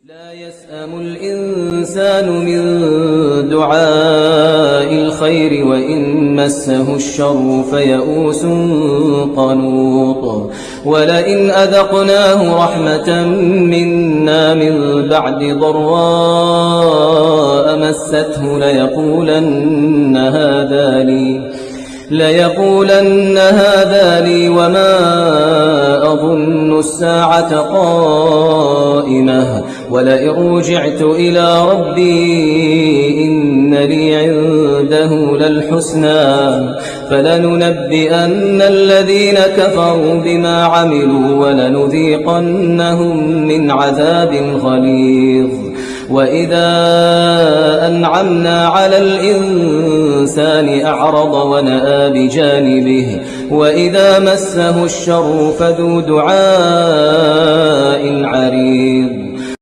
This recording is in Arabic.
لا يسأم الإنسان من دعاء الخير وإن مسه الشر فيئوس قنوط ولئن أذقناه رحمة منا من بعد ضراء مسته ليقولن هذا لي وما أظن الساعة قائمة ولئن رجعت إلى ربي إن لي عنده للحسنى فلننبئن الذين كفروا بما عملوا ولنذيقنهم من عذاب غليظ وإذا أنعمنا على الإنسان أعرض ونأى بجانبه وإذا مسه الشر فذو دعاء عريض